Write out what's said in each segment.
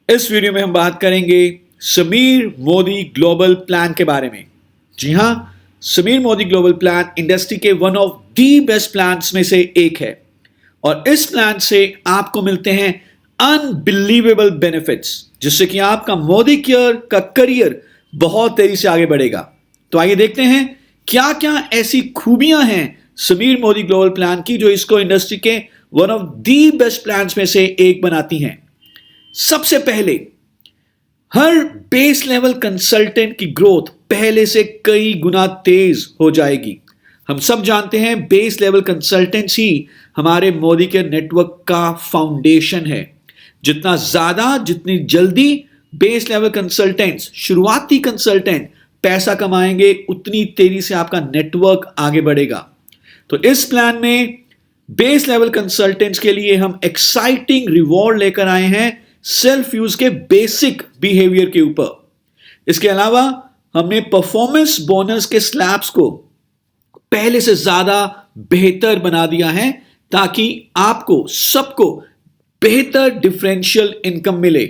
इस वीडियो में हम बात करेंगे समीर मोदी ग्लोबल प्लान के बारे में। जी हां, Sameer Modi global plan industry के one of the best plans में से एक है और इस प्लान से आपको मिलते हैं अनबिलीवेबल बेनिफिट्स, जिससे कि आपका मोदी केयर का करियर बहुत तेजी से आगे बढ़ेगा। तो आइए देखते हैं क्या क्या ऐसी खूबियां हैं समीर मोदी ग्लोबल प्लान की जो इसको इंडस्ट्री के one of the best plans में से एक बनाती हैं। सबसे पहले, हर बेस लेवल कंसल्टेंट की ग्रोथ पहले से कई गुना तेज हो जाएगी। हम सब जानते हैं बेस लेवल कंसल्टेंट्स ही हमारे मोदी के नेटवर्क का फाउंडेशन है। जितनी जल्दी बेस लेवल कंसल्टेंट्स, शुरुआती कंसल्टेंट पैसा कमाएंगे, उतनी तेजी से आपका नेटवर्क आगे बढ़ेगा। तो इस प्लान में बेस लेवल कंसल्टेंट्स के लिए हम एक्साइटिंग रिवॉर्ड लेकर आए हैं सेल्फ यूज के बेसिक बिहेवियर के ऊपर। इसके अलावा हमने परफॉर्मेंस बोनस के स्लैब्स को पहले से ज्यादा बेहतर बना दिया है ताकि आपको सबको बेहतर डिफरेंशियल इनकम मिले।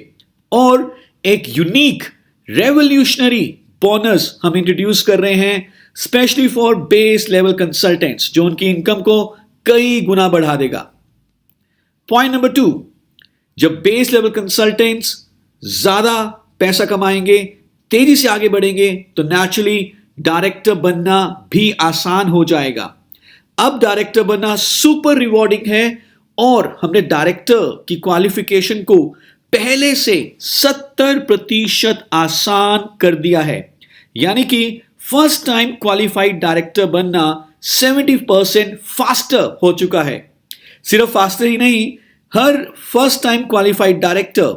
और एक यूनिक रेवोल्यूशनरी बोनस हम इंट्रोड्यूस कर रहे हैं specially for base level consultants, जो उनकी इनकम को कई गुना बढ़ा देगा। पॉइंट नंबर 2, जब बेस लेवल कंसल्टेंट्स ज्यादा पैसा कमाएंगे, तेजी से आगे बढ़ेंगे, तो नेचुरली डायरेक्टर बनना भी आसान हो जाएगा। अब डायरेक्टर बनना सुपर रिवॉर्डिंग है और हमने डायरेक्टर की क्वालिफिकेशन को पहले से 70% आसान कर दिया है। यानी कि फर्स्ट टाइम क्वालिफाइड डायरेक्टर बनना 70% फास्टर हो चुका है। सिर्फ फास्टर ही नहीं, हर फर्स्ट टाइम क्वालिफाइड डायरेक्टर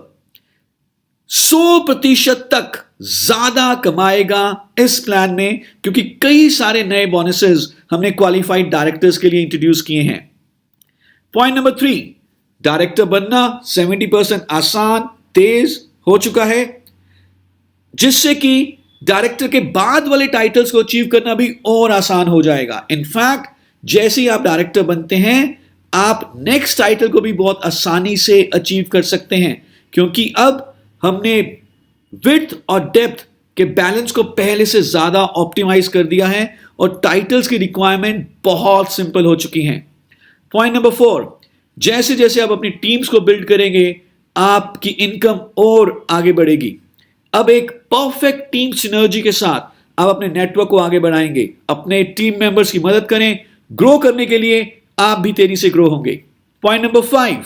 100% तक ज्यादा कमाएगा इस प्लान में, क्योंकि कई सारे नए बोनसेस हमने क्वालिफाइड डायरेक्टर्स के लिए इंट्रोड्यूस किए हैं। पॉइंट नंबर 3, डायरेक्टर बनना 70% आसान, तेज हो चुका है, जिससे कि डायरेक्टर के बाद वाले टाइटल्स को अचीव करना भी और आसान हो जाएगा। इनफैक्ट जैसे ही आप डायरेक्टर बनते हैं, आप नेक्स्ट टाइटल को भी बहुत आसानी से अचीव कर सकते हैं, क्योंकि अब हमने विड्थ और डेप्थ के बैलेंस को पहले से ज्यादा ऑप्टिमाइज कर दिया है और टाइटल्स की रिक्वायरमेंट बहुत सिंपल हो चुकी हैं। पॉइंट नंबर 4, जैसे जैसे आप अपनी टीम्स को बिल्ड करेंगे, आपकी इनकम और आगे बढ़ेगी। अब एक परफेक्ट टीम सिनर्जी के साथ आप अपने नेटवर्क को आगे बढ़ाएंगे, अपने टीम मेंबर्स की मदद करें, ग्रो करने के लिए आप भी तेजी से ग्रो होंगे। पॉइंट नंबर 5,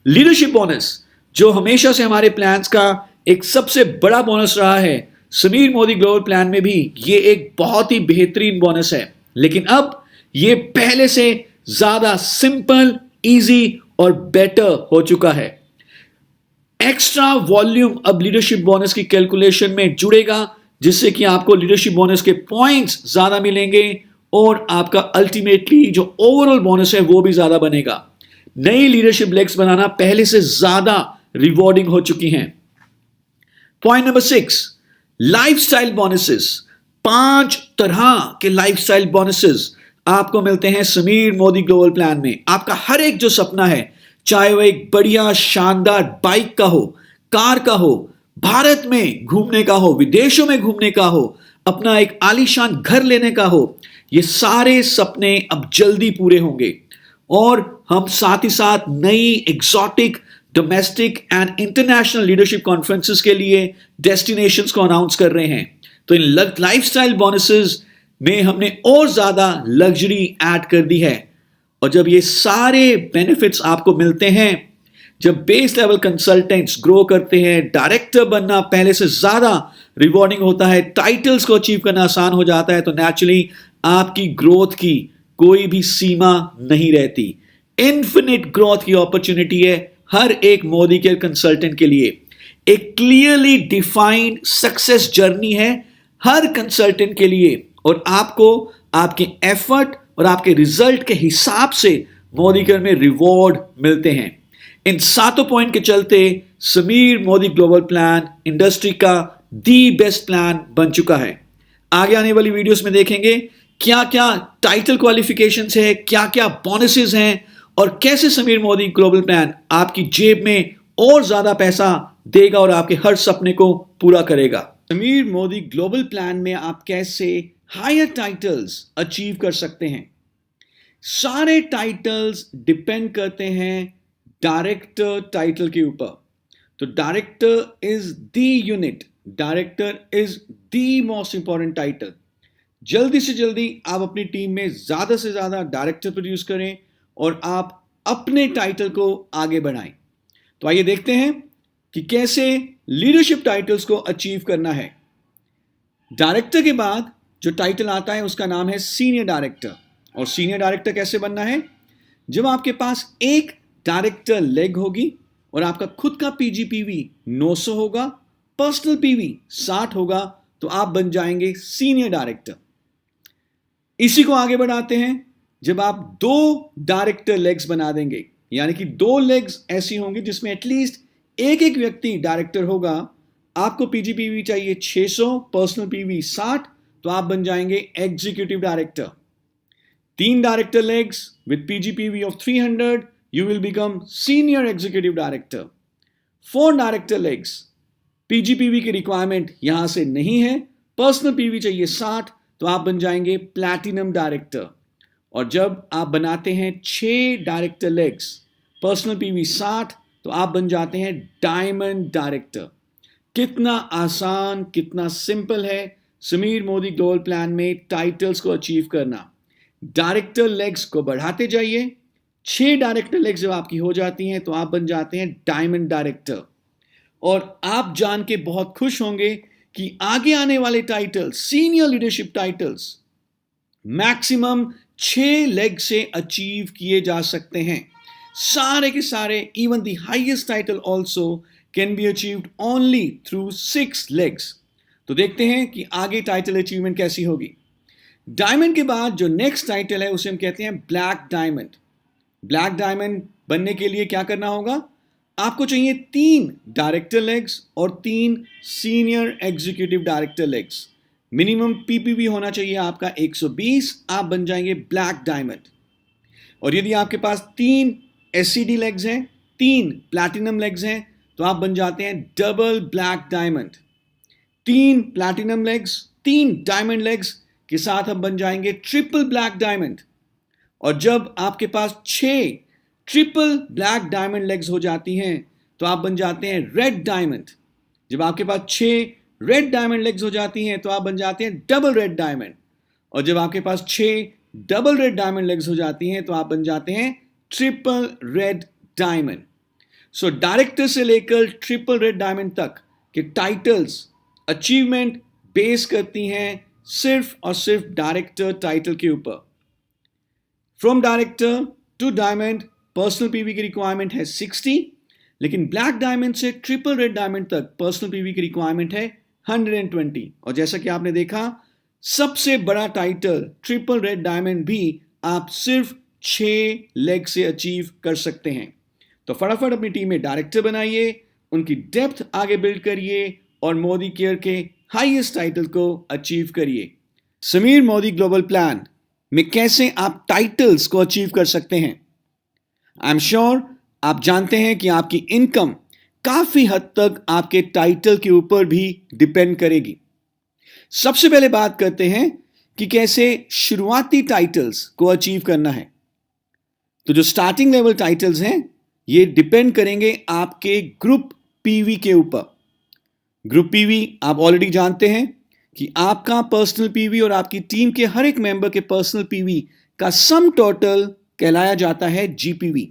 लीडरशिप बोनस, जो हमेशा से हमारे प्लान्स का एक सबसे बड़ा बोनस रहा है। समीर मोदी ग्लोबल प्लान में भी ये एक बहुत ही बेहतरीन बोनस है, लेकिन अब ये पहले से ज्यादा सिंपल, इजी और बेटर हो चुका है। एक्स्ट्रा वॉल्यूम अब लीडरशिप बोनस की कैलकुलेशन में जुड़ेगा, जिससे कि आपको लीडरशिप बोनस के पॉइंट्स ज्यादा मिलेंगे और आपका अल्टीमेटली जो ओवरऑल बोनस है वो भी ज्यादा बनेगा। नई लीडरशिप लेग्स बनाना पहले से ज्यादा रिवॉर्डिंग हो चुकी हैं। Point number 6, lifestyle bonuses. 5 तरह के लाइफस्टाइल बोनसेस आपको मिलते हैं समीर मोदी ग्लोबल प्लान में। आपका हर एक जो सपना है, चाहे वो एक बढ़िया शानदार बाइक का हो, कार का हो, भारत में घूमने का हो, विदेशों में घूमने का हो, अपना एक आलीशान घर लेने का हो, ये सारे सपने अब जल्दी पूरे होंगे। और हम साथ ही साथ नई exotic domestic and international leadership conferences के लिए डेस्टिनेशंस को अनाउंस कर रहे हैं। तो इन लाइफस्टाइल बोनसेस में हमने और ज्यादा लग्जरी ऐड कर दी है। और जब ये सारे बेनिफिट्स आपको मिलते हैं, जब बेस लेवल कंसल्टेंट्स ग्रो करते हैं, डायरेक्टर बनना पहले से ज्यादा रिवॉर्डिंग होता है, टाइटल्स को अचीव करना आसान हो जाता है, तो नेचुरली आपकी ग्रोथ की कोई भी सीमा नहीं रहती। इन्फिनिट ग्रोथ की अपॉर्चुनिटी है हर एक मोदी केयर कंसल्टेंट के लिए। एक क्लियरली डिफाइंड सक्सेस जर्नी है हर कंसल्टेंट के लिए, और आपको आपके एफर्ट और आपके रिजल्ट के हिसाब से मोदी केयर में रिवॉर्ड मिलते हैं। इन 7 पॉइंट के चलते Sameer Modi global plan industry का दी बेस्ट प्लान बन चुका है। आगे आने वाली वीडियोस में देखेंगे क्या क्या टाइटल क्वालिफिकेशंस है, क्या क्या बोनसेस हैं और कैसे समीर मोदी ग्लोबल प्लान आपकी जेब में और ज्यादा पैसा देगा और आपके हर सपने को पूरा करेगा। समीर मोदी ग्लोबल प्लान में आप कैसे हायर टाइटल्स अचीव कर सकते हैं? सारे टाइटल्स डिपेंड करते हैं डायरेक्टर टाइटल के ऊपर। तो director is the unit, director is the most important title. जल्दी से जल्दी आप अपनी टीम में ज्यादा से ज्यादा डायरेक्टर प्रोड्यूस करें और आप अपने टाइटल को आगे बढ़ाएं। तो आइए देखते हैं कि कैसे लीडरशिप टाइटल्स को अचीव करना है। डायरेक्टर के बाद जो टाइटल आता है उसका नाम है सीनियर डायरेक्टर। और सीनियर डायरेक्टर कैसे बनना है? जब आपके पास एक डायरेक्टर लेग होगी और आपका खुद का पीजीपीवी 900 होगा, पर्सनल पीवी 60 होगा, तो आप बन जाएंगे सीनियर डायरेक्टर। इसी को आगे बढ़ाते हैं जब आप 2 डायरेक्टर लेग्स बना देंगे, यानी कि 2 लेग्स ऐसी होंगी जिसमें एटलीस्ट एक एक व्यक्ति डायरेक्टर होगा। आपको पीजीपीवी चाहिए 600, पर्सनल पीवी 60, तो आप बन जाएंगे executive director. 3 director legs with PGPV of 300, you will become senior executive director. 4 director legs, PGPV की रिक्वायरमेंट यहां से नहीं है, पर्सनल पीवी चाहिए 60, तो आप बन जाएंगे प्लैटिनम डायरेक्टर। और जब आप बनाते हैं 6 डायरेक्टर लेग्स, पर्सनल पीवी 60, तो आप बन जाते हैं डायमंड डायरेक्टर। कितना आसान, कितना सिंपल है समीर मोदी ग्लोबल प्लान में टाइटल्स को अचीव करना। डायरेक्टर लेग्स को बढ़ाते जाइए, 6 डायरेक्टर लेग्स जब आपकी हो जाती हैं तो आप बन जाते हैं डायमंड डायरेक्टर। और आप जान के बहुत खुश होंगे कि आगे आने वाले titles, senior leadership titles, maximum 6 leg से अचीव किए जा सकते हैं। सारे के सारे, even the highest title also can be achieved only through 6 legs. तो देखते हैं कि आगे टाइटल अचीवमेंट कैसी होगी। डायमंड के बाद जो नेक्स्ट टाइटल है उसे हम कहते हैं ब्लैक डायमंड। ब्लैक डायमंड बनने के लिए क्या करना होगा? आपको चाहिए 3 डायरेक्टर लेग्स और 3 senior executive director legs. Minimum PPV होना चाहिए आपका 120, आप बन जाएंगे ब्लैक डायमंड। और यदि आपके पास 3 एससीडी लेग्स हैं, 3 प्लैटिनम लेग्स हैं, तो आप बन जाते हैं double black diamond. 3 platinum legs, 3 diamond legs के साथ हम बन जाएंगे ट्रिपल ब्लैक डायमंड। और जब आपके पास 6 ट्रिपल ब्लैक डायमंड लेग्स हो जाती हैं तो आप बन जाते हैं रेड डायमंड। जब आपके पास 6 रेड डायमंड लेग्स हो जाती हैं तो आप बन जाते हैं डबल रेड डायमंड। और जब आपके पास 6 डबल रेड डायमंड लेग्स हो जाती हैं तो आप बन जाते हैं triple red diamond. So director से लेकर ट्रिपल रेड डायमंड तक के टाइटल्स अचीवमेंट बेस करती हैं सिर्फ और सिर्फ डायरेक्टर टाइटल के ऊपर। From director to diamond personal PV की रिक्वायरमेंट है 60, लेकिन ब्लैक डायमंड से ट्रिपल रेड डायमंड तक पर्सनल पीवी की रिक्वायरमेंट है 120। और जैसा कि आपने देखा, सबसे बड़ा टाइटल ट्रिपल रेड डायमंड भी आप सिर्फ 6 लेग से अचीव कर सकते हैं। तो फटाफट अपनी टीम में डायरेक्टर बनाइए, उनकी डेप्थ आगे बिल्ड करिए और मोदी केयर के हाईएस्ट टाइटल को अचीव करिए। समीर मोदी ग्लोबल प्लान में कैसे आप टाइटल्स को अचीव कर सकते हैं? आई एम श्योर आप जानते हैं कि आपकी इनकम काफी हद तक आपके टाइटल के ऊपर भी डिपेंड करेगी। सबसे पहले बात करते हैं कि कैसे शुरुआती टाइटल्स को अचीव करना है। तो जो स्टार्टिंग लेवल टाइटल्स हैं ये डिपेंड करेंगे आपके ग्रुप पीवी के ऊपर। ग्रुप पीवी आप ऑलरेडी जानते हैं कि आपका पर्सनल पीवी और आपकी टीम के हर एक मेंबर के पर्सनल पीवी का सम टोटल कहलाया जाता है जीपीवी।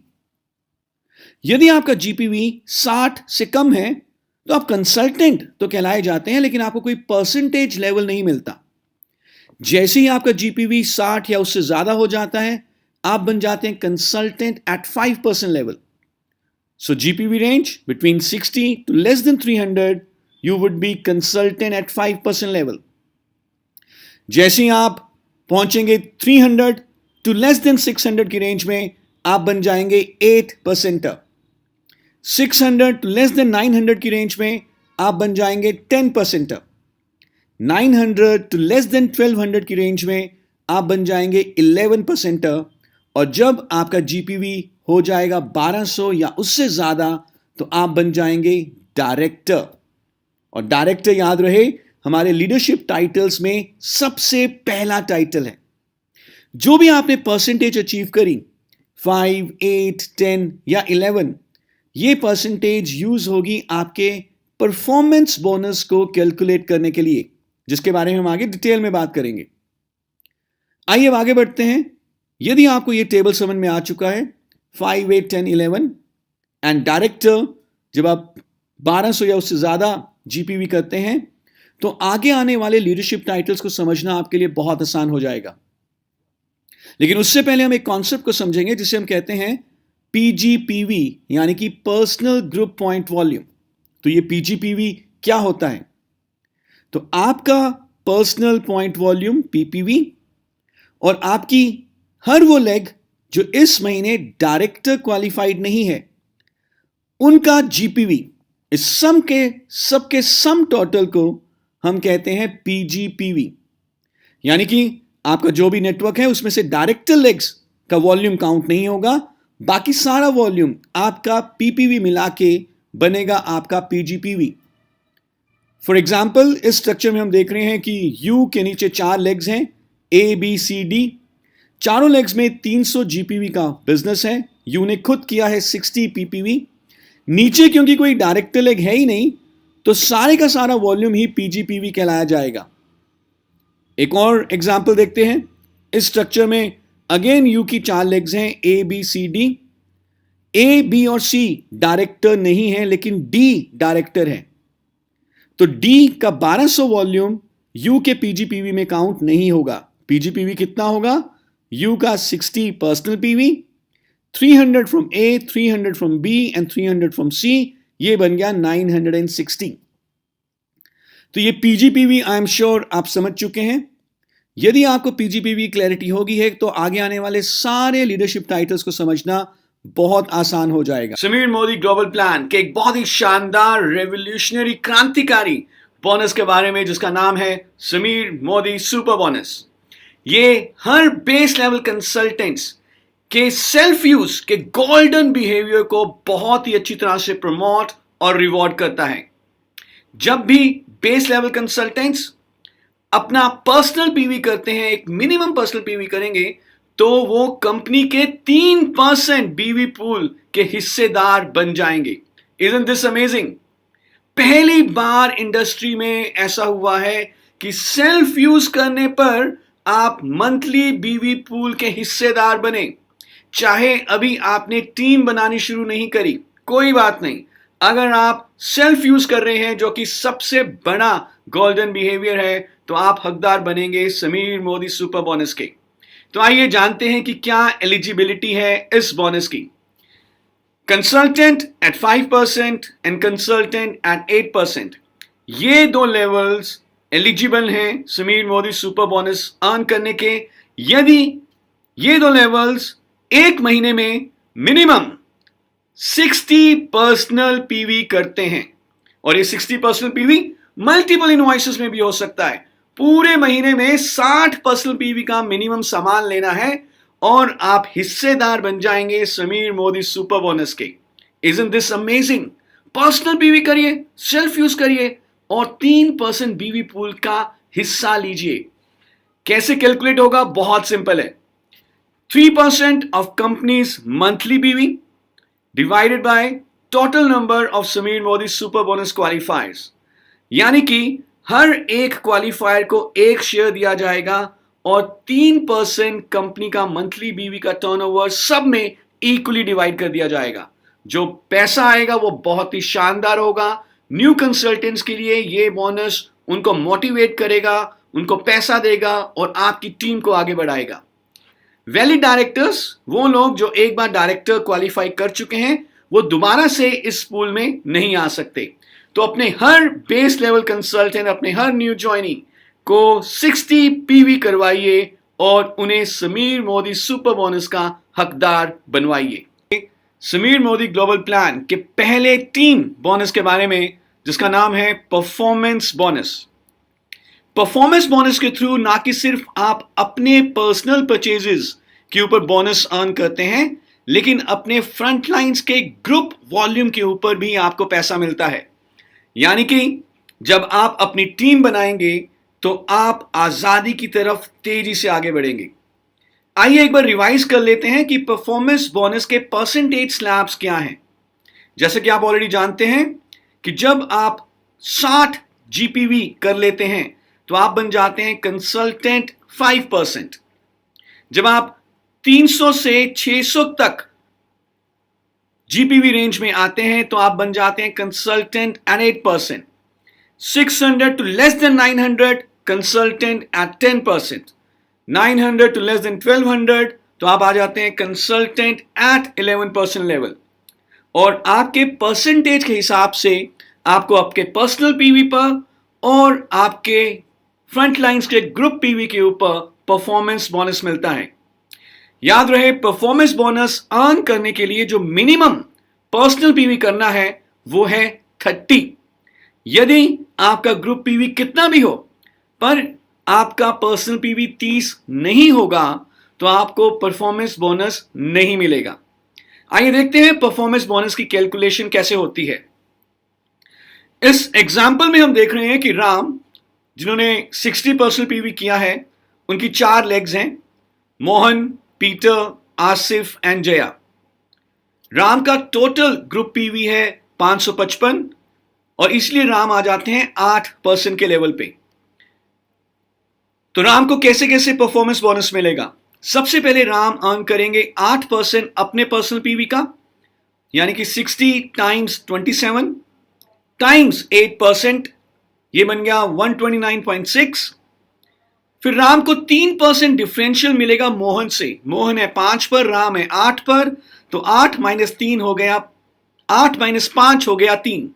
यदि आपका जीपीवी 60 से कम है तो आप कंसल्टेंट तो कहलाए जाते हैं, लेकिन आपको कोई परसेंटेज लेवल नहीं मिलता। जैसे ही आपका जीपीवी 60 या उससे ज्यादा हो जाता है आप बन जाते हैं consultant at 5% level. So GPV range between 60 to less than 300, you would be consultant at 5% level. जैसे ही आप पहुंचेंगे 300 to less than 600 की रेंज में आप बन जाएंगे 8%। 600 to less than 900 की रेंज में आप बन जाएंगे 10%। 900 to less than 1200 की रेंज में आप बन जाएंगे 11%। और जब आपका जीपीवी हो जाएगा 1200 या उससे ज्यादा तो आप बन जाएंगे डायरेक्टर। और डायरेक्टर याद रहे हमारे लीडरशिप टाइटल्स में सबसे पहला टाइटल है। जो भी आपने परसेंटेज अचीव करी 5, 8, 10 या 11, ये परसेंटेज यूज होगी आपके परफॉर्मेंस बोनस को कैलकुलेट करने के लिए, जिसके बारे में हम आगे डिटेल में बात करेंगे। आइए अब आगे बढ़ते हैं। यदि आपको ये टेबल समझ में आ चुका है 5, 8, 10, 11 एंड डायरेक्टर, जब आप 1200 या उससे ज्यादा जीपीवी करते हैं तो आगे आने वाले लीडरशिप टाइटल्स को समझना आपके लिए बहुत आसान हो जाएगा। लेकिन उससे पहले हम एक कॉन्सेप्ट को समझेंगे जिसे हम कहते हैं पीजीपीवी, यानी कि पर्सनल ग्रुप पॉइंट वॉल्यूम। तो ये पीजीपीवी क्या होता है? तो आपका पर्सनल पॉइंट वॉल्यूम पीपीवी और आपकी हर वो लेग जो इस महीने डायरेक्टर क्वालिफाइड नहीं है, उनका जीपीवी, इस सम के सबके सम टोटल को हम कहते हैं पीजीपीवी। यानी कि आपका जो भी नेटवर्क है उसमें से डायरेक्टर लेग्स का वॉल्यूम काउंट नहीं होगा, बाकी सारा वॉल्यूम आपका पीपीवी मिला के बनेगा आपका पीजीपीवी। फॉर एग्जाम्पल इस स्ट्रक्चर में हम देख रहे हैं कि यू के नीचे 4 लेग्स हैं, ए बी सी डी। चारों लेग्स में 300 जीपीवी का बिजनेस है। यू ने खुद किया है 60 पीपीवी। नीचे क्योंकि कोई डायरेक्टर लेग है ही नहीं, तो सारे का सारा वॉल्यूम ही पीजीपीवी कहलाया जाएगा। एक और एग्जाम्पल देखते हैं। इस स्ट्रक्चर में अगेन यू की 4 लेग्स हैं, A B C D. A B और सी डायरेक्टर नहीं है, लेकिन डी डायरेक्टर है। तो डी का 1200 वॉल्यूम यू के पीजीपीवी में काउंट नहीं होगा। पीजीपीवी कितना होगा? यू का 60 personal PV, 300 from A, 300 from B and 300 from C, ये बन गया 960। तो ये पीजीपीवी आई एम श्योर आप समझ चुके हैं। यदि आपको पीजीपीवी क्लैरिटी होगी है तो आगे आने वाले सारे लीडरशिप टाइटल्स को समझना बहुत आसान हो जाएगा। समीर मोदी ग्लोबल प्लान के एक बहुत ही शानदार, रेवोल्यूशनरी, क्रांतिकारी बोनस के बारे में जिसका नाम है समीर मोदी सुपर बोनस। ये हर बेस लेवल कंसल्टेंट्स के सेल्फ यूज के गोल्डन बिहेवियर को बहुत ही अच्छी तरह से प्रमोट और रिवॉर्ड करता है। जब भी बेस लेवल कंसल्टेंट्स अपना पर्सनल पीवी करते हैं, एक मिनिमम पर्सनल पीवी करेंगे, तो वो कंपनी के 3% बीवी पूल के हिस्सेदार बन जाएंगे। Isn't this amazing? पहली बार इंडस्ट्री में ऐसा हुआ है कि सेल्फ यूज करने पर आप मंथली बीवी पूल के हिस्सेदार बने। चाहे अभी आपने टीम बनानी शुरू नहीं करी, कोई बात नहीं। अगर आप सेल्फ यूज कर रहे हैं, जो कि सबसे बड़ा गोल्डन बिहेवियर है, तो आप हकदार बनेंगे समीर मोदी सुपर बोनस के। तो आइए जानते हैं कि क्या एलिजिबिलिटी है इस बोनस की। Consultant at 5% and consultant at 8%, ये 2 लेवल्स एलिजिबल हैं Sameer Modi super bonus earn करने के, यदि ये 2 लेवल्स एक महीने में मिनिमम 60 पर्सनल पीवी करते हैं। और ये 60 पर्सनल पीवी मल्टीपल इनवॉइसेस में भी हो सकता है। पूरे महीने में 60 पर्सनल पीवी का मिनिमम सामान लेना है और आप हिस्सेदार बन जाएंगे समीर मोदी सुपर बोनस के। Isn't this amazing? Personal PV करिए, सेल्फ यूज करिए और 3% बीवी पूल का हिस्सा लीजिए। कैसे कैलकुलेट होगा? बहुत सिंपल है। 3% of company's monthly PV divided by total number of Sameer Modi super bonus क्वालिफायर्स, यानी कि हर एक क्वालिफायर को 1 शेयर दिया जाएगा और 3% कंपनी का मंथली बीवी का टर्नओवर सब में इक्वली डिवाइड कर दिया जाएगा। जो पैसा आएगा वो बहुत ही शानदार होगा। न्यू कंसल्टेंट्स के लिए ये बोनस उनको मोटिवेट करेगा, उनको पैसा देगा और आपकी टीम को आगे बढ़ाएगा। वैलिड डायरेक्टर्स, वो लोग जो एक बार डायरेक्टर क्वालिफाई कर चुके हैं, वो दोबारा से इस पूल में नहीं आ सकते। तो अपने हर बेस लेवल कंसल्टेंट, अपने हर न्यू ज्वाइनी को 60 पीवी करवाइए और उन्हें समीर मोदी सुपर बोनस का हकदार बनवाइए। समीर मोदी ग्लोबल प्लान के पहले 3 बोनस के बारे में, जिसका नाम है परफॉर्मेंस बोनस। परफॉर्मेंस बोनस के थ्रू ना कि सिर्फ आप अपने पर्सनल परचेजेस के ऊपर बोनस अर्न करते हैं, लेकिन अपने फ्रंट लाइंस के ग्रुप वॉल्यूम के ऊपर भी आपको पैसा मिलता है। यानी कि जब आप अपनी टीम बनाएंगे तो आप आजादी की तरफ तेजी से आगे बढ़ेंगे। आइए एक बार रिवाइज कर लेते हैं कि परफॉर्मेंस बोनस के परसेंटेज स्लैब्स क्या हैं। जैसे कि आप ऑलरेडी जानते हैं कि जब आप 60 जीपीवी कर लेते हैं तो आप बन जाते हैं कंसल्टेंट 5%। जब आप 300 से 600 तक जीपीवी रेंज में आते हैं तो आप बन जाते हैं consultant at 8%। 600 to less than 900 consultant at 10%। 900 to less than 1200 तो आप आ जाते हैं कंसल्टेंट एट 11% लेवल। और आपके परसेंटेज के हिसाब से आपको आपके पर्सनल पीवी पर और आपके फ्रंट लाइंस के ग्रुप पीवी के ऊपर परफॉर्मेंस बोनस मिलता है। याद रहे, परफॉर्मेंस बोनस अर्न करने के लिए जो मिनिमम पर्सनल पीवी करना है वो है 30। यदि आपका ग्रुप पीवी कितना भी हो पर आपका पर्सनल पीवी 30 नहीं होगा तो आपको परफॉर्मेंस बोनस नहीं मिलेगा। आइए देखते हैं परफॉर्मेंस बोनस की कैलकुलेशन कैसे होती है। इस एग्जाम्पल में हम देख रहे हैं कि राम, जिन्होंने 60% पीवी किया है, उनकी 4 लेग्स हैं, मोहन, पीटर, आसिफ एंड जया। राम का टोटल ग्रुप पीवी है 555 और इसलिए राम आ जाते हैं 8% के लेवल पे। तो राम को कैसे कैसे परफॉर्मेंस बोनस मिलेगा? सबसे पहले राम अर्न करेंगे 8% अपने पर्सनल पीवी का, यानी कि 60 टाइम्स 27 टाइम्स 8%, ये बन गया 129.6। फिर राम को 3% डिफरेंशियल मिलेगा मोहन से। मोहन है 5 पर, राम है 8 पर, तो 8 माइनस 3 हो गया, 8 माइनस 5 हो गया 3।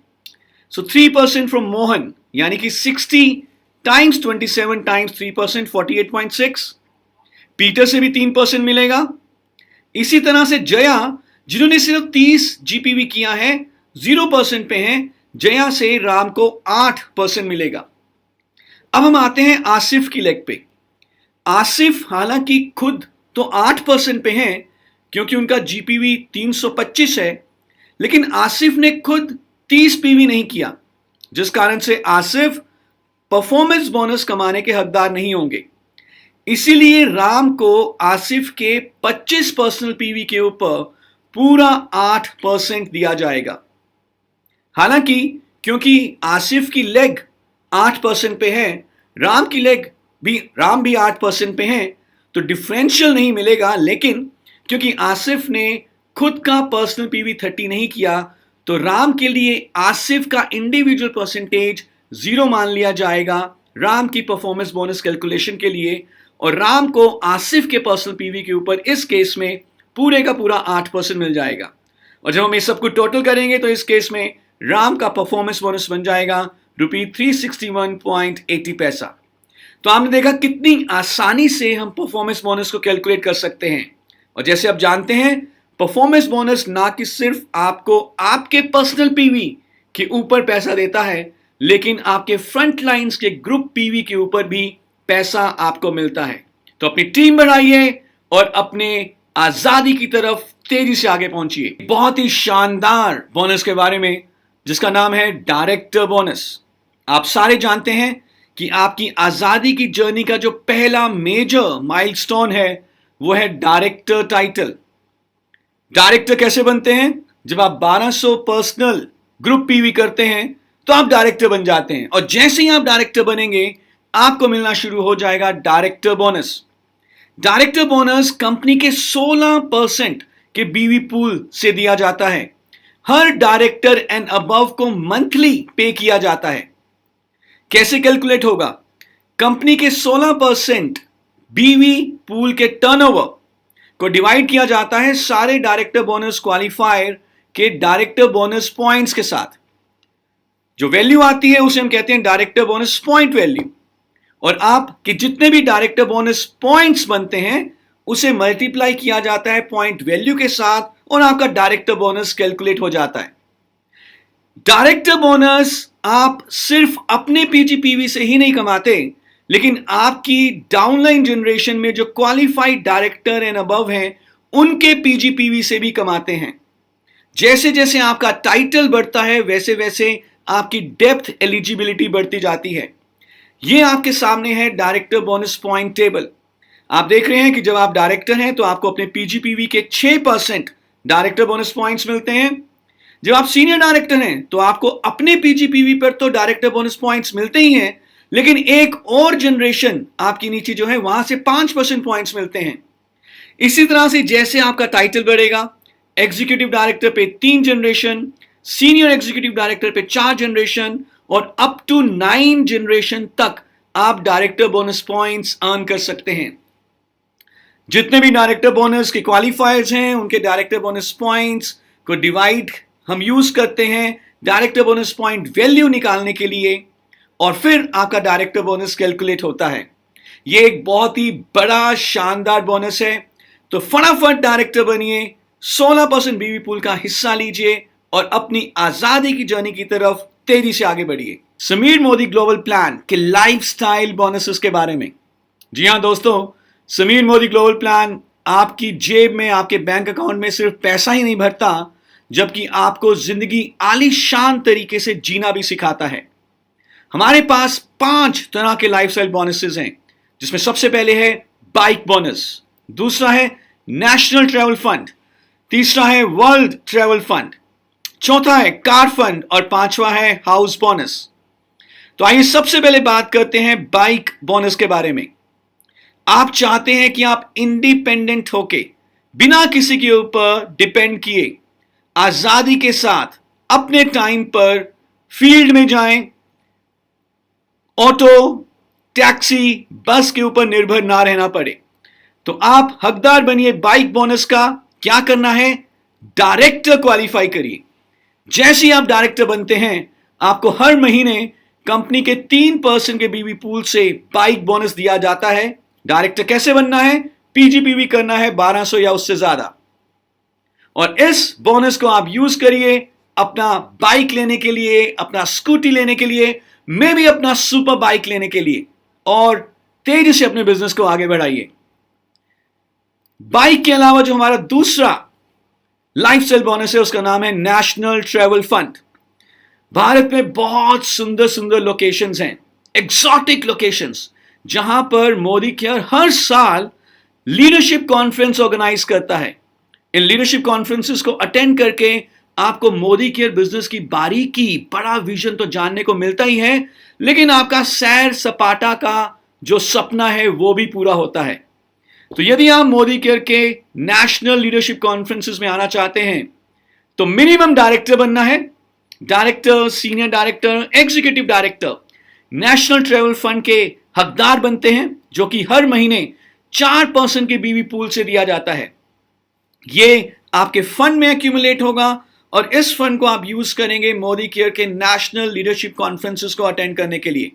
सो 3% फ्रॉम मोहन, यानी कि 60 टाइम्स 27 टाइम्स 3% 48.6। पीटर से भी 3% मिलेगा। इसी तरह से जया, जिन्होंने सिर्फ 30 जीपीवी किया है, 0% पे हैं, जया से राम को 8% मिलेगा। अब हम आते हैं आसिफ की लेग पे। आसिफ हालांकि खुद तो 8% पे हैं क्योंकि उनका जीपीवी 325 है, लेकिन आसिफ ने खुद 30 पीवी नहीं किया, जिस कारण से आसिफ परफॉर्मेंस बोनस कमाने के हकदार नहीं होंगे। इसीलिए राम को आसिफ के 25 पर्सनल पीवी के ऊपर पूरा 8% दिया जाएगा। हालांकि क्योंकि आसिफ की लेग 8% पे है, राम भी 8% पे हैं, तो डिफरेंशियल नहीं मिलेगा। लेकिन क्योंकि आसिफ ने खुद का पर्सनल पीवी 30 नहीं किया, तो राम के लिए आसिफ का इंडिविजुअल परसेंटेज 0 मान लिया जाएगा राम की परफॉर्मेंस बोनस कैलकुलेशन के लिए, और राम को आसिफ के पर्सनल पीवी के ऊपर इस केस में पूरे का पूरा 8% मिल जाएगा। और जब हम इस सबको टोटल करेंगे तो इस केस में राम का परफॉर्मेंस बोनस बन जाएगा ₹361.80। तो आपने देखा कितनी आसानी से हम परफॉर्मेंस बोनस को कैलकुलेट कर सकते हैं। और जैसे आप जानते हैं, परफॉर्मेंस बोनस ना कि सिर्फ आपको आपके पर्सनल पीवी के ऊपर पैसा देता है, लेकिन आपके फ्रंट लाइंस के ग्रुप पीवी के ऊपर भी पैसा आपको मिलता है। तो अपनी टीम बढ़ाइए और अपने आजादी की तरफ तेजी से आगे पहुंचिए। बहुत ही शानदार बोनस के बारे में जिसका नाम है डायरेक्टर बोनस। आप सारे जानते हैं कि आपकी आजादी की जर्नी का जो पहला मेजर माइलस्टोन है वो है डायरेक्टर टाइटल। डायरेक्टर कैसे बनते हैं? जब आप 1200 पर्सनल ग्रुप पीवी करते हैं तो आप डायरेक्टर बन जाते हैं, और जैसे ही आप डायरेक्टर बनेंगे आपको मिलना शुरू हो जाएगा director bonus. Director bonus company के 16% के बीवी पूल से दिया जाता है। हर डायरेक्टर एंड अबव को मंथली पे किया जाता है। कैसे कैलकुलेट होगा? कंपनी के 16% बीवी पूल के टर्नओवर को डिवाइड किया जाता है सारे डायरेक्टर बोनस क्वालिफायर के डायरेक्टर बोनस पॉइंट्स के साथ। जो वैल्यू आती है उसे हम कहते हैं डायरेक्टर बोनस पॉइंट वैल्यू, और आपके जितने भी डायरेक्टर बोनस पॉइंट्स बनते हैं उसे मल्टीप्लाई किया जाता है पॉइंट वैल्यू के साथ, और आपका डायरेक्टर बोनस कैलकुलेट हो जाता है। डायरेक्टर बोनस आप सिर्फ अपने पीजीपीवी से ही नहीं कमाते, लेकिन आपकी डाउनलाइन जनरेशन में जो क्वालिफाइड डायरेक्टर एंड अबव हैं उनके पीजीपीवी से भी कमाते हैं। जैसे जैसे आपका टाइटल बढ़ता है वैसे वैसे आपकी डेप्थ एलिजिबिलिटी बढ़ती जाती है। ये आपके सामने है डायरेक्टर बोनस पॉइंट टेबल। आप देख रहे हैं कि जब आप डायरेक्टर हैं तो आपको अपने पीजीपीवी के 6% डायरेक्टर बोनस पॉइंट्स मिलते हैं। जब आप सीनियर डायरेक्टर हैं तो आपको अपने पीजीपीवी पर तो डायरेक्टर बोनस पॉइंट्स मिलते ही हैं, लेकिन एक और जनरेशन आपकी नीचे जो है वहां से 5% पॉइंट्स मिलते हैं। इसी तरह से जैसे आपका टाइटल बढ़ेगा, एग्जीक्यूटिव डायरेक्टर पे 3 जनरेशन, सीनियर एग्जीक्यूटिव डायरेक्टर पे 4 जनरेशन और अप टू 9 जनरेशन तक आप डायरेक्टर बोनस पॉइंट्स अर्न कर सकते हैं। जितने भी डायरेक्टर बोनस के क्वालिफायर्स हैं उनके डायरेक्टर बोनस पॉइंट्स को डिवाइड हम यूज करते हैं डायरेक्टर बोनस पॉइंट वैल्यू निकालने के लिए, और फिर आपका डायरेक्टर बोनस कैलकुलेट होता है। यह एक बहुत ही बड़ा शानदार बोनस है, तो फटाफट डायरेक्टर बनिए, 16% बीवी पूल का हिस्सा लीजिए और अपनी आजादी की जर्नी की तरफ तेजी से आगे बढ़िए। समीर मोदी ग्लोबल प्लान के लाइफस्टाइल बोनसेस के बारे में। जी हां दोस्तों, समीर मोदी ग्लोबल प्लान आपकी जेब में, आपके बैंक अकाउंट में सिर्फ पैसा ही नहीं भरता, जबकि आपको जिंदगी आलीशान तरीके से जीना भी सिखाता है। हमारे पास 5 तरह के लाइफस्टाइल बोनसेस हैं, जिसमें सबसे पहले है बाइक बोनस, दूसरा है नेशनल ट्रैवल फंड, तीसरा है वर्ल्ड ट्रैवल फंड, चौथा है कार फंड और पांचवा है हाउस बोनस। तो आइए सबसे पहले बात करते हैं बाइक बोनस के बारे में। आप चाहते हैं कि आप इंडिपेंडेंट होके, बिना किसी के ऊपर डिपेंड किए, आजादी के साथ अपने टाइम पर फील्ड में जाएं, ऑटो, टैक्सी, बस के ऊपर निर्भर ना रहना पड़े। तो आप हकदार बनिए बाइक बोनस का। क्या करना है? डायरेक्टर क्वालिफाई करिए। जैसे ही आप डायरेक्टर बनते हैं, आपको हर महीने कंपनी के 3% के बीवी पूल से बाइक बोनस दिया जाता है। डायरेक्टर कैसे बनना है? पीजीपीवी करना है 1200 या उससे ज्यादा, और इस बोनस को आप यूज करिए अपना बाइक लेने के लिए, अपना स्कूटी लेने के लिए, मे भी अपना सुपर बाइक लेने के लिए, और तेजी से अपने बिजनेस को आगे बढ़ाइए। बाइक के अलावा जो हमारा दूसरा लाइफस्टाइल बोनस है उसका नाम है नेशनल ट्रैवल फंड। भारत में बहुत सुंदर सुंदर लोकेशंस हैं, एक्सोटिक लोकेशंस, जहां पर मोदी केयर हर साल लीडरशिप कॉन्फ्रेंस ऑर्गेनाइज करता है। इन लीडरशिप कॉन्फ्रेंसेस को अटेंड करके आपको मोदी केयर बिजनेस की बारीकी, बड़ा विजन तो जानने को मिलता ही है, लेकिन आपका सैर सपाटा का जो सपना है वो भी पूरा होता है। तो यदि आप मोदी केयर के नेशनल लीडरशिप कॉन्फ्रेंसेस में आना चाहते हैं तो मिनिमम डायरेक्टर बनना है। Director, senior director, executive director national travel fund के हकदार बनते हैं, जो कि हर महीने 4% के बीवी पूल से दिया जाता है। ये आपके फंड में एक्यूमुलेट होगा और इस फंड को आप यूज करेंगे मोदी केयर के नेशनल लीडरशिप कॉन्फ्रेंसेस को अटेंड करने के लिए।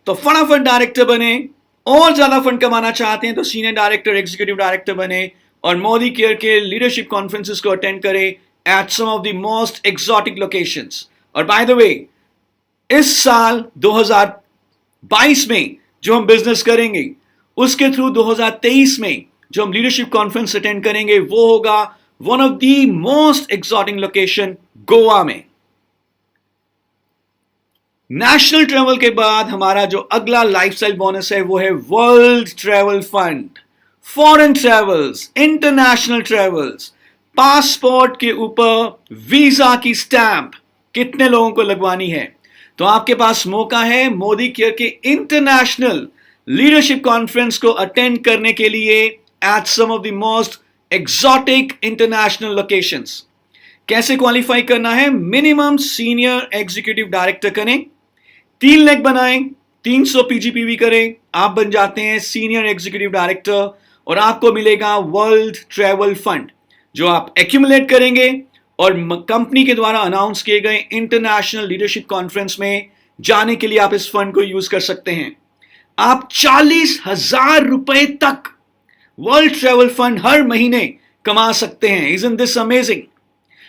तो फटाफट डायरेक्टर बने। और ज्यादा फंड कमाना चाहते हैं तो सीनियर डायरेक्टर, एग्जीक्यूटिव डायरेक्टर बने और मोदी केयर के लीडरशिप कॉन्फ्रेंसेस को अटेंड करें at some of the most exotic locations. और बाय द वे, इस साल 2022 में जो हम बिजनेस करेंगे उसके थ्रू 2023 में जो हम लीडरशिप कॉन्फ्रेंस अटेंड करेंगे वो होगा one of the most exotic location, Goa में। नेशनल ट्रैवल के बाद हमारा जो अगला लाइफस्टाइल बोनस है वो है world travel fund. Foreign travels, international travels, passport के ऊपर वीजा की स्टैंप कितने लोगों को लगवानी है? तो आपके पास मौका है मोदी केयर के इंटरनेशनल लीडरशिप कॉन्फ्रेंस को अटेंड करने के लिए at some of the most exotic international locations. कैसे क्वालिफाई करना है? मिनिमम सीनियर एग्जीक्यूटिव डायरेक्टर करें, 3 लेग बनाएं, 300 पीजीपीवी करें, आप बन जाते हैं सीनियर एग्जीक्यूटिव डायरेक्टर और आपको मिलेगा वर्ल्ड ट्रैवल फंड, जो आप एक्यूमुलेट करेंगे और कंपनी के द्वारा अनाउंस किए गए इंटरनेशनल लीडरशिप कॉन्फ्रेंस में जाने के लिए आप इस फंड को यूज कर सकते हैं। आप 40,000 रुपए तक वर्ल्ड ट्रैवल फंड हर महीने कमा सकते हैं। Isn't this amazing?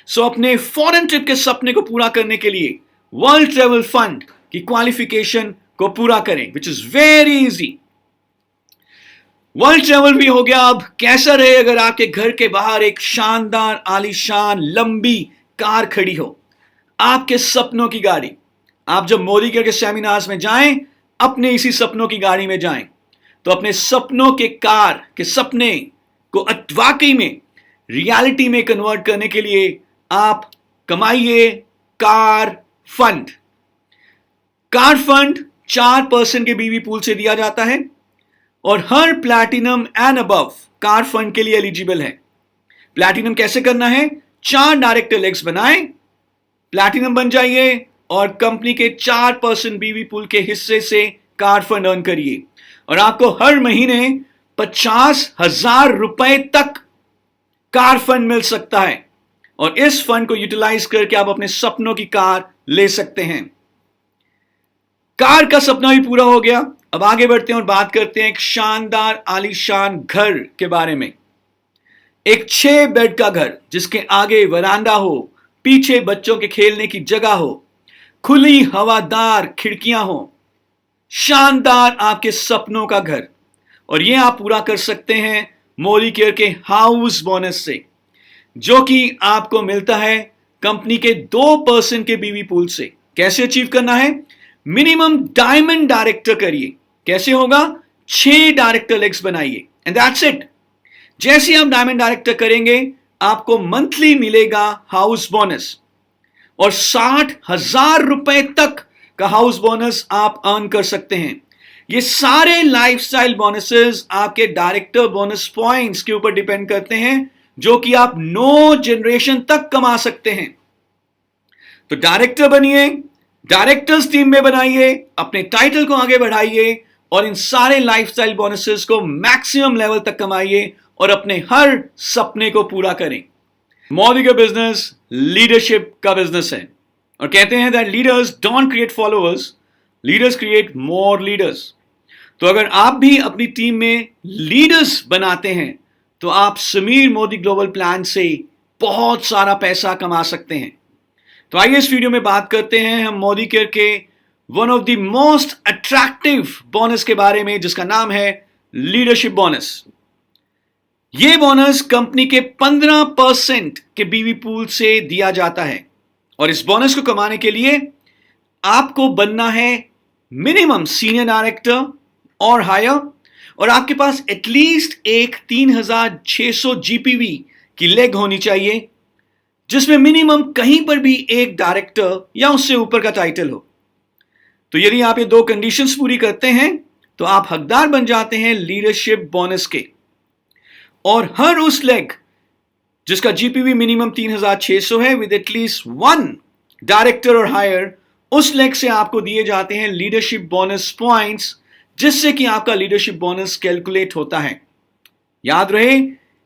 सो अपने फॉरेन ट्रिप के सपने को पूरा करने के लिए वर्ल्ड ट्रैवल फंड की क्वालिफिकेशन को पूरा करें, which is very easy. World travel भी हो गया। अब कैसा रहे अगर आपके घर के बाहर एक शानदार, आलीशान, लंबी कार खड़ी हो, आपके सपनों की गाड़ी, आप जब मोदी केयर के सेमिनार्स में जाएं, अपने इसी सपनों की गाड़ी में जाएं, तो अपने सपनों के कार के सपने को वाकई में रियलिटी में कन्वर्ट करने के लिए आप कमाइए कार फंड। कार फंड 4% के बीवी पूल से दिया जाता है और हर platinum and above car fund के लिए एलिजिबल है। प्लैटिनम कैसे करना है? 4 डायरेक्टर लेग्स बनाएं, प्लैटिनम बन जाइए और कंपनी के 4% बीवी पूल के हिस्से से कार फंड अर्न करिए और आपको हर महीने 50,000 रुपए तक कार फंड मिल सकता है और इस फंड को यूटिलाइज करके आप अपने सपनों की कार ले सकते हैं। कार का सपना भी पूरा हो गया। अब आगे बढ़ते हैं और बात करते हैं एक शानदार आलीशान घर के बारे में। एक 6 बेड का घर जिसके आगे वरांडा हो, पीछे बच्चों के खेलने की जगह हो, खुली हवादार खिड़कियां हो, शानदार आपके सपनों का घर। और यह आप पूरा कर सकते हैं मोदी केयर के हाउस बोनस से, जो कि आपको मिलता है कंपनी के 2% के बीवी पूल से। कैसे अचीव करना है? मिनिमम डायमंड डायरेक्टर करिए। कैसे होगा? 6 डायरेक्टर लेग्स बनाइए एंड दैट्स इट। जैसे आप डायमंड डायरेक्टर करेंगे आपको मंथली मिलेगा हाउस बोनस और 60,000 रुपए तक का हाउस बोनस आप अर्न कर सकते हैं। ये सारे लाइफस्टाइल बोनसेस आपके डायरेक्टर बोनस पॉइंट्स के ऊपर डिपेंड करते हैं, जो कि आप 9 जनरेशन तक कमा सकते हैं। तो डायरेक्टर बनिए, डायरेक्टर्स टीम में बनाइए, अपने टाइटल को आगे बढ़ाइए और इन सारे लाइफस्टाइल बोनसेस को मैक्सिमम लेवल तक कमाइए और अपने हर सपने को पूरा करें। मोदी का बिजनेस लीडरशिप का बिजनेस है और कहते हैं that leaders don't create followers, leaders create more leaders. तो अगर आप भी अपनी टीम में लीडर्स बनाते हैं तो आप समीर मोदी ग्लोबल प्लान से बहुत सारा पैसा कमा सकते हैं। तो आइए इस वीडियो में बात करते हैं हम मोदी केयर के one of the most attractive bonus के बारे में, जिसका नाम है लीडरशिप बोनस। यह बोनस कंपनी के 15% के बीवी पूल से दिया जाता है और इस बोनस को कमाने के लिए आपको बनना है मिनिमम सीनियर डायरेक्टर और हायर, और आपके पास एटलीस्ट एक 3600 जीपीवी की लेग होनी चाहिए, जिसमें मिनिमम कहीं पर भी एक डायरेक्टर या उससे ऊपर का टाइटल हो। तो यदि आप ये 2 कंडीशंस पूरी करते हैं तो आप हकदार बन जाते हैं लीडरशिप बोनस के। और हर उस लेग जिसका जीपीवी मिनिमम 3600 है विद एटलीस्ट 1 डायरेक्टर और हायर, उस लेग से आपको दिए जाते हैं लीडरशिप बोनस पॉइंट्स, जिससे कि आपका लीडरशिप बोनस कैलकुलेट होता है। याद रहे,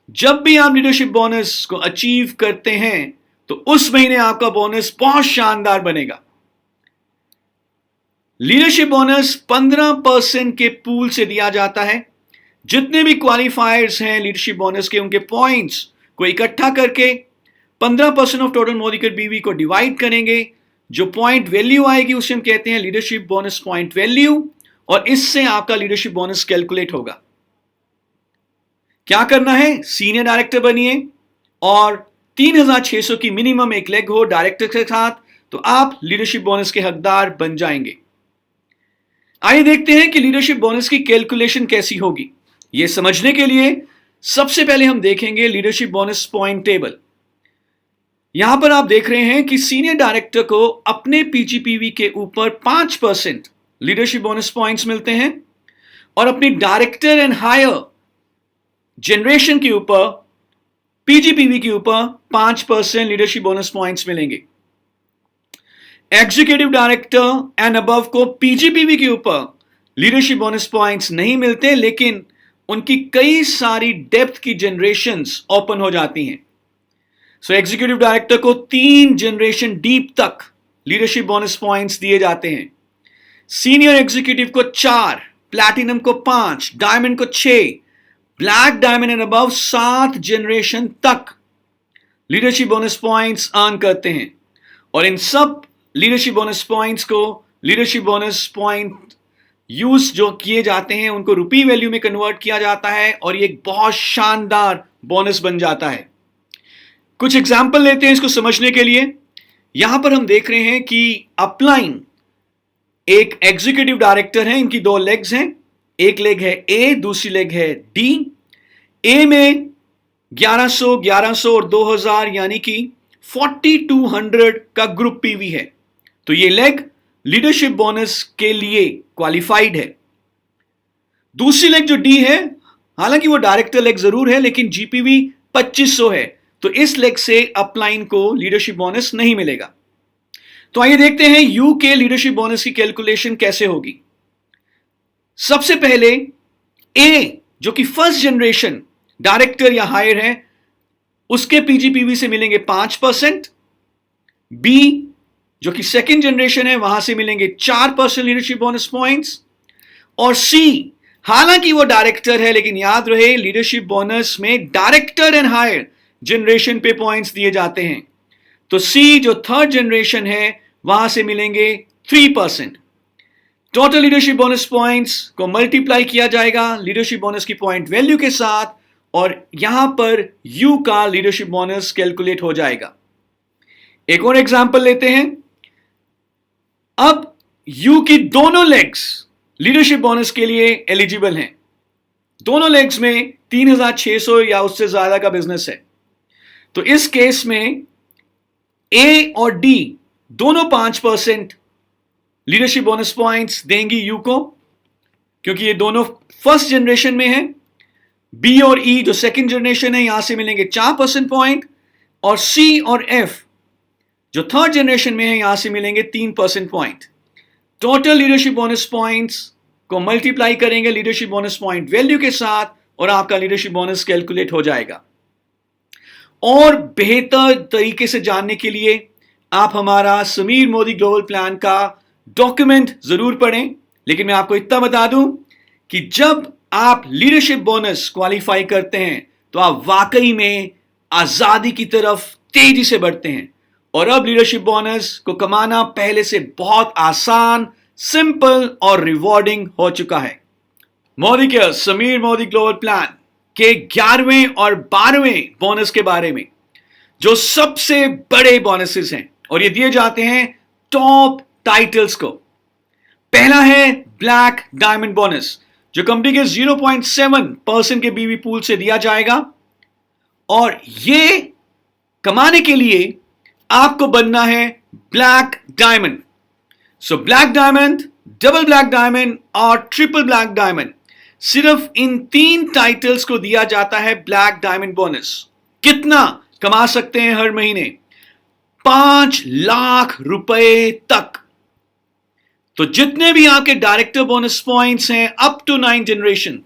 जब भी आप लीडरशिप बोनस को अचीव करते हैं तो उस महीने आपका बोनस बहुत शानदार बनेगा। लीडरशिप बोनस 15% के पूल से दिया जाता है। जितने भी क्वालिफायर्स हैं लीडरशिप बोनस के, उनके पॉइंट्स को इकट्ठा करके 15% ऑफ टोटल मोदी केयर बीवी को डिवाइड करेंगे। जो पॉइंट वैल्यू आएगी उसे हम कहते हैं लीडरशिप बोनस पॉइंट वैल्यू, और इससे आपका लीडरशिप बोनस कैलकुलेट होगा। क्या करना है? सीनियर डायरेक्टर बनिए और 3600 की मिनिमम एक लेग हो डायरेक्टर के साथ, तो आप लीडरशिप बोनस के हकदार बन जाएंगे। आइए देखते हैं कि लीडरशिप बोनस की कैलकुलेशन कैसी होगी। यह समझने के लिए सबसे पहले हम देखेंगे लीडरशिप बोनस पॉइंट टेबल। यहां पर आप देख रहे हैं कि सीनियर डायरेक्टर को अपने पीजीपीवी के ऊपर 5% लीडरशिप बोनस पॉइंट्स मिलते हैं और अपनी डायरेक्टर एंड हायर जनरेशन के ऊपर, पीजीपीवी के ऊपर 5% लीडरशिप बोनस पॉइंट्स मिलेंगे। एग्जीक्यूटिव डायरेक्टर एंड अबव को पीजीपीवी के ऊपर लीडरशिप बोनस पॉइंट्स नहीं मिलते, लेकिन उनकी कई सारी डेप्थ की जनरेशंस ओपन हो जाती हैं। सो एग्जीक्यूटिव डायरेक्टर को 3 जनरेशन डीप तक लीडरशिप बोनस पॉइंट्स दिए जाते हैं। सीनियर एग्जीक्यूटिव को 4, प्लैटिनम को 5, डायमंड को 6, black diamond and above 7 generation तक लीडरशिप बोनस पॉइंट्स अर्न करते हैं। और इन सब लीडरशिप बोनस पॉइंट्स को, लीडरशिप बोनस पॉइंट यूज जो किए जाते हैं उनको रुपी वैल्यू में कन्वर्ट किया जाता है और ये एक बहुत शानदार बोनस बन जाता है। कुछ एग्जाम्पल लेते हैं इसको समझने के लिए। यहां पर हम देख रहे हैं कि अपलाइन एक एग्जीक्यूटिव डायरेक्टर है, इनकी दो लेग्स हैं, एक लेग है ए, दूसरी लेग है डी। ए में 1100, 1100 और 2000 यानी कि 4200 का ग्रुप पीवी है, तो ये लेग लीडरशिप बोनस के लिए क्वालिफाइड है। दूसरी लेग जो डी है, हालांकि वो डायरेक्टर लेग जरूर है लेकिन जीपीवी 2500 है, तो इस लेग से अपलाइन को लीडरशिप बोनस नहीं मिलेगा। तो आइए देखते हैं यू के लीडरशिप बोनस की कैलकुलेशन कैसे होगी। सबसे पहले ए जो कि फर्स्ट जनरेशन डायरेक्टर या हायर है, उसके पीजीपीवी से मिलेंगे 5%। बी जो कि सेकंड जनरेशन है, वहां से मिलेंगे 4% लीडरशिप बोनस पॉइंट्स। और सी हालांकि वो डायरेक्टर है लेकिन याद रहे लीडरशिप बोनस में डायरेक्टर एंड हायर जनरेशन पे पॉइंट्स दिए जाते हैं, तो सी जो थर्ड जनरेशन है वहां से मिलेंगे 3%। टोटल लीडरशिप बोनस पॉइंट्स को मल्टीप्लाई किया जाएगा लीडरशिप बोनस की पॉइंट वैल्यू के साथ, और यहां पर यू का लीडरशिप बोनस कैलकुलेट हो जाएगा। एक और एग्जांपल लेते हैं। अब यू की दोनों लेग्स लीडरशिप बोनस के लिए एलिजिबल हैं। दोनों लेग्स में 3600 या उससे ज्यादा का बिजनेस है, तो इस केस में ए और डी दोनों 5% लीडरशिप बोनस पॉइंट्स देंगी यू को, क्योंकि ये दोनों फर्स्ट जनरेशन में है। बी और ई जो सेकंड जनरेशन है, यहां से मिलेंगे 4% पॉइंट, और सी और एफ जो थर्ड जनरेशन में है, यहां से मिलेंगे 3% point. Total leadership bonus points को मल्टीप्लाई करेंगे लीडरशिप बोनस पॉइंट वैल्यू के साथ, और आपका लीडरशिप बोनस कैलकुलेट हो जाएगा। और बेहतर तरीके से जानने के लिए आप हमारा समीर मोदी ग्लोबल प्लान का डॉक्यूमेंट जरूर पढ़ें, लेकिन मैं आपको इतना बता दूं कि जब आप लीडरशिप बोनस क्वालिफाई करते हैं तो आप वाकई में आजादी की तरफ तेजी से बढ़ते हैं, और अब लीडरशिप बोनस को कमाना पहले से बहुत आसान, सिंपल और रिवॉर्डिंग हो चुका है। मोदी के समीर मोदी ग्लोबल प्लान के 11वें और 12वें बोनस के बारे में, जो सबसे बड़े बोनसेस हैं, और ये दिए जाते हैं टॉप टाइटल्स को। पहला है ब्लैक डायमंड बोनस, जो कंपनी के 0.7% के बीवी पूल से दिया जाएगा, और ये कमाने के लिए आपको बनना है black diamond. So black diamond, double black diamond और ट्रिपल ब्लैक डायमंड, सिर्फ इन 3 टाइटल्स को दिया जाता है ब्लैक डायमंड बोनस। कितना कमा सकते हैं हर महीने? 5 लाख रुपए तक। तो जितने भी आपके डायरेक्टर बोनस पॉइंट्स हैं अप टू 9 जनरेशन,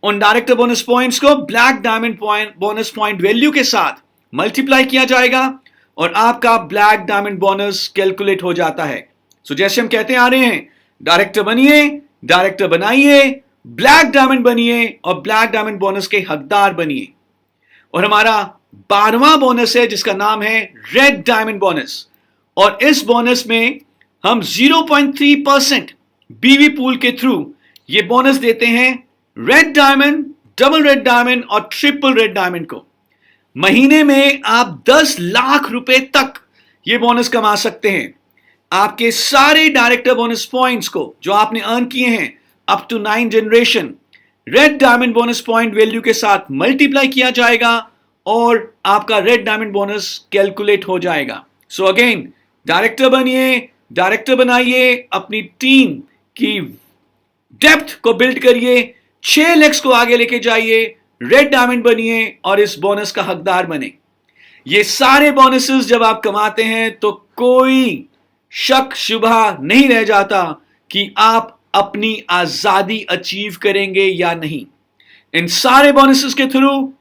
उन डायरेक्टर बोनस पॉइंट्स को black diamond bonus point value के साथ मल्टीप्लाई किया जाएगा, और आपका ब्लैक डायमंड बोनस कैलकुलेट हो जाता है। सो जैसे हम कहते आ रहे हैं, डायरेक्टर बनिए, डायरेक्टर बनाइए, ब्लैक डायमंड बनिए, और ब्लैक डायमंड बोनस के हकदार बनिए। और हमारा 12वां बोनस है जिसका नाम है रेड डायमंड बोनस, और इस बोनस में हम 0.3% बीवी पूल के थ्रू ये बोनस देते हैं red diamond, double red diamond और ट्रिपल रेड डायमंड को। महीने में आप 10 लाख रुपए तक ये बोनस कमा सकते हैं। आपके सारे डायरेक्टर बोनस पॉइंट्स को जो आपने अर्न किए हैं up to 9 generation, red diamond bonus point value के साथ मल्टीप्लाई किया जाएगा, और आपका रेड डायमंड बोनस कैलकुलेट हो जाएगा। सो अगेन, डायरेक्टर बनिए, डायरेक्टर बनाइए, अपनी टीम की डेप्थ को बिल्ड करिए, 6 लेग्स को आगे लेके जाइए, रेड डायमंड बनिए और इस बोनस का हकदार बने। ये सारे बोनसेस जब आप कमाते हैं तो कोई शक शुबा नहीं रह जाता कि आप अपनी आजादी अचीव करेंगे या नहीं। इन सारे बोनसेस के through,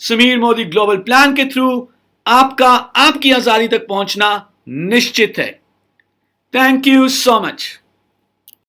Sameer Modi global plan के थ्रू, आपकी आजादी तक पहुंचना निश्चित है। Thank you so much.